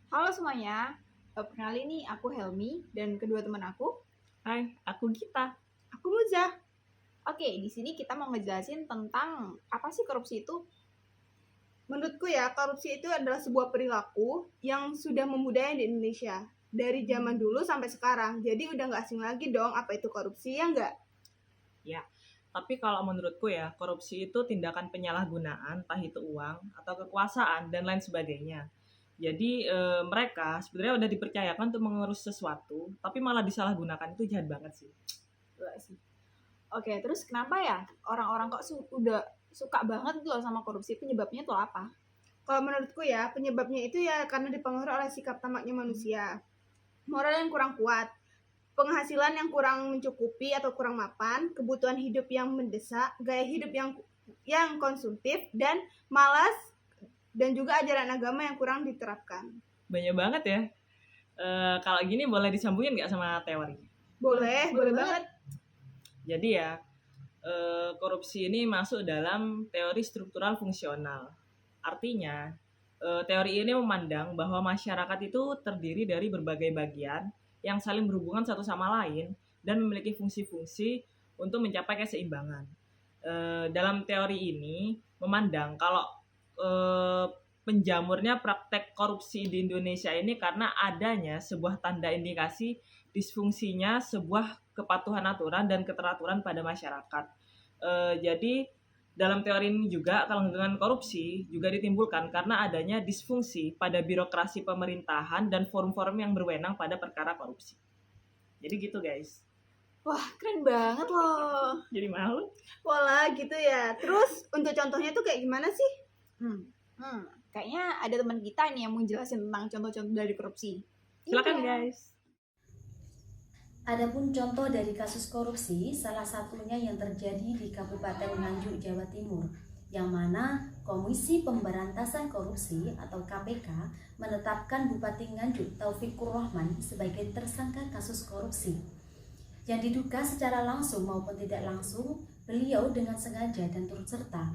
Halo semuanya, perkenalin nih aku Helmi dan kedua teman aku. Hai, aku Gita. Aku Muza. Oke, di sini kita mau ngejelasin tentang apa sih korupsi itu. Menurutku ya, korupsi itu adalah sebuah perilaku yang sudah membudaya di Indonesia. Dari zaman dulu sampai sekarang. Jadi udah nggak asing lagi dong apa itu korupsi, ya nggak? Ya, tapi kalau menurutku ya, korupsi itu tindakan penyalahgunaan, entah itu uang atau kekuasaan dan lain sebagainya. Jadi mereka sebenarnya udah dipercayakan untuk mengurus sesuatu, tapi malah disalahgunakan, itu jahat banget sih. Nggak sih. Oke, terus kenapa ya orang-orang kok udah suka banget gitu loh sama korupsi? Penyebabnya tuh apa? Kalau menurutku ya, penyebabnya itu ya karena dipengaruhi oleh sikap tamaknya manusia. Moral yang kurang kuat, penghasilan yang kurang mencukupi atau kurang mapan, kebutuhan hidup yang mendesak, gaya hidup yang konsumtif, dan malas, dan juga ajaran agama yang kurang diterapkan. Banyak banget ya. Kalau gini boleh disambungin nggak sama teori? Boleh banget. Jadi ya, korupsi ini masuk dalam teori struktural fungsional. Artinya, teori ini memandang bahwa masyarakat itu terdiri dari berbagai bagian yang saling berhubungan satu sama lain dan memiliki fungsi-fungsi untuk mencapai keseimbangan. Dalam teori ini memandang kalau eh, penjamurnya praktek korupsi di Indonesia ini karena adanya sebuah tanda indikasi disfungsinya sebuah kepatuhan aturan dan keteraturan pada masyarakat. Jadi dalam teori ini juga kelanggengan korupsi juga ditimbulkan karena adanya disfungsi pada birokrasi pemerintahan dan forum-forum yang berwenang pada perkara korupsi. Jadi gitu guys. Wah, keren banget loh. Jadi malu. Pola gitu ya. Terus untuk contohnya tuh kayak gimana sih? Kayaknya ada teman kita nih yang mau jelasin tentang contoh-contoh dari korupsi. Silakan Iya. guys. Adapun contoh dari kasus korupsi, salah satunya yang terjadi di Kabupaten Nganjuk, Jawa Timur, yang mana Komisi Pemberantasan Korupsi atau KPK menetapkan Bupati Nganjuk Taufikur Rahman sebagai tersangka kasus korupsi. Yang diduga secara langsung maupun tidak langsung, beliau dengan sengaja dan turut serta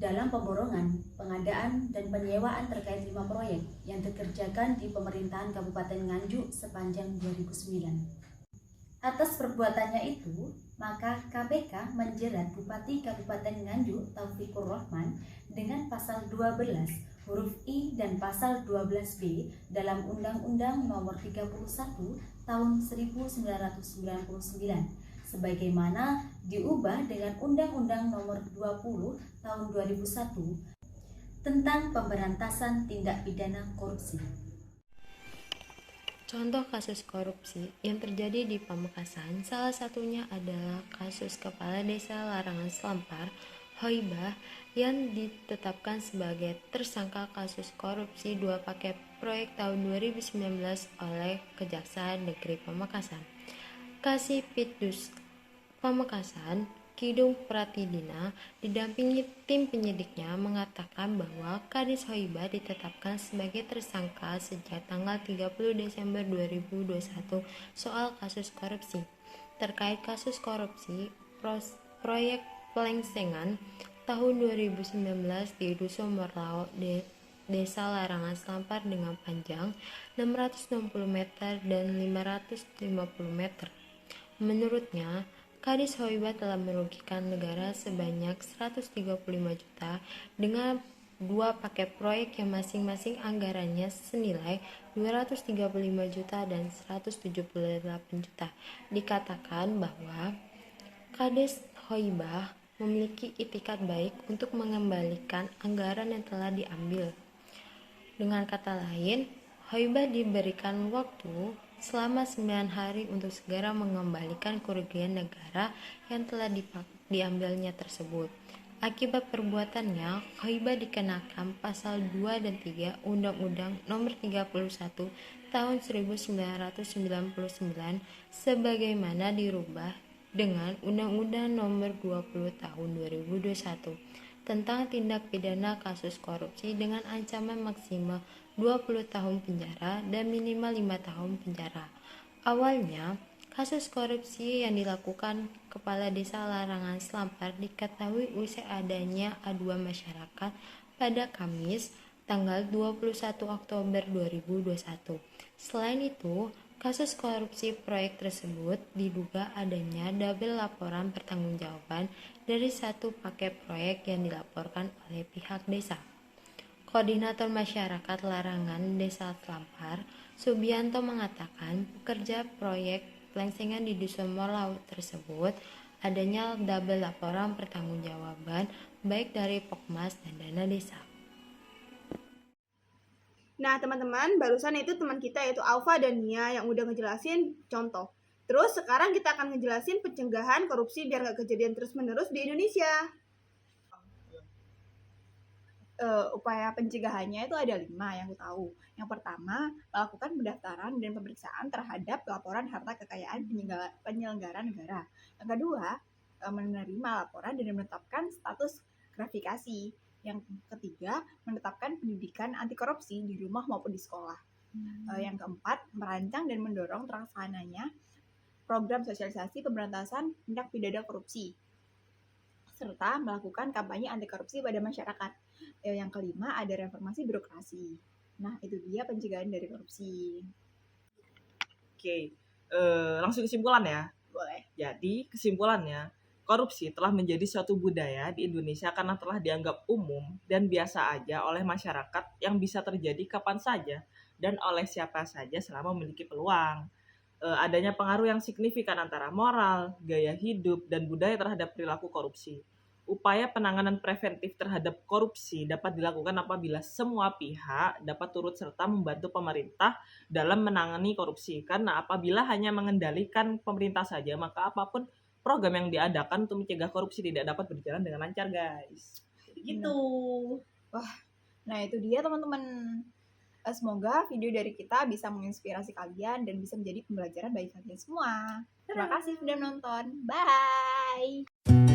dalam pemborongan, pengadaan, dan penyewaan terkait 5 proyek yang dikerjakan di pemerintahan Kabupaten Nganjuk sepanjang 2009. Atas perbuatannya itu, maka KPK menjerat Bupati Kabupaten Nganjuk Taufikur Rahman dengan pasal 12 huruf I dan pasal 12B dalam Undang-Undang Nomor 31 Tahun 1999 sebagaimana diubah dengan Undang-Undang Nomor 20 Tahun 2001 tentang pemberantasan tindak pidana korupsi. Contoh kasus korupsi yang terjadi di Pamekasan salah satunya adalah kasus Kepala Desa Larangan Selampar, Hoibah, yang ditetapkan sebagai tersangka kasus korupsi 2 paket proyek tahun 2019 oleh Kejaksaan Negeri Pamekasan. Kasipidus Pamekasan, Kidung Pratidina, didampingi tim penyidiknya mengatakan bahwa Kadis Hoibah ditetapkan sebagai tersangka sejak tanggal 30 Desember 2021 soal kasus korupsi. Terkait kasus korupsi proyek pelengsengan tahun 2019 di Dusun Merlau, Desa Larangan Selampar dengan panjang 660 meter dan 550 meter. Menurutnya, Kadis Hoibah telah merugikan negara sebanyak 135 juta dengan 2 paket proyek yang masing-masing anggarannya senilai 235 juta dan 178 juta. Dikatakan bahwa Kadis Hoibah memiliki itikat baik untuk mengembalikan anggaran yang telah diambil. Dengan kata lain, Hoibah diberikan waktu selama 9 hari untuk segera mengembalikan kerugian negara yang telah diambilnya tersebut. Akibat perbuatannya, Hoibah dikenakan pasal 2 dan 3 Undang-Undang Nomor 31 Tahun 1999 sebagaimana dirubah dengan Undang-Undang Nomor 20 Tahun 2021 tentang tindak pidana kasus korupsi dengan ancaman maksimal 20 tahun penjara dan minimal 5 tahun penjara. Awalnya, kasus korupsi yang dilakukan Kepala Desa Larangan Selampar diketahui usai adanya aduan masyarakat pada Kamis tanggal 21 Oktober 2021. Selain itu, kasus korupsi proyek tersebut diduga adanya double laporan pertanggungjawaban dari satu paket proyek yang dilaporkan oleh pihak desa. Koordinator Masyarakat Larangan Desa Selampar, Subianto mengatakan pekerja proyek pelengsengan di Dusun Morlaut tersebut adanya double laporan pertanggungjawaban baik dari Pokmas dan dana desa. Nah, teman-teman, barusan itu teman kita yaitu Alfa dan Nia yang udah ngejelasin contoh. Terus sekarang kita akan ngejelasin pencegahan korupsi biar nggak kejadian terus-menerus di Indonesia. Upaya pencegahannya itu ada 5 yang aku tahu. Yang pertama, melakukan pendaftaran dan pemeriksaan terhadap laporan harta kekayaan penyelenggara negara. Yang kedua, menerima laporan dan menetapkan status gratifikasi. Yang ketiga, menetapkan pendidikan anti korupsi di rumah maupun di sekolah. Yang keempat, merancang dan mendorong terlaksananya program sosialisasi pemberantasan tindak pidana korupsi, serta melakukan kampanye anti korupsi pada masyarakat. Yang kelima, ada reformasi birokrasi. Nah, itu dia pencegahan dari korupsi. Oke, langsung kesimpulan ya. Boleh. Jadi kesimpulannya, korupsi telah menjadi suatu budaya di Indonesia karena telah dianggap umum dan biasa aja oleh masyarakat yang bisa terjadi kapan saja dan oleh siapa saja selama memiliki peluang. Adanya pengaruh yang signifikan antara moral, gaya hidup, dan budaya terhadap perilaku korupsi. Upaya penanganan preventif terhadap korupsi dapat dilakukan apabila semua pihak dapat turut serta membantu pemerintah dalam menangani korupsi. Karena apabila hanya mengendalikan pemerintah saja, maka apapun program yang diadakan untuk mencegah korupsi tidak dapat berjalan dengan lancar, guys. Gitu. Nah, itu dia teman-teman. Semoga video dari kita bisa menginspirasi kalian dan bisa menjadi pembelajaran bagi kalian semua. Terima kasih sudah nonton. Bye!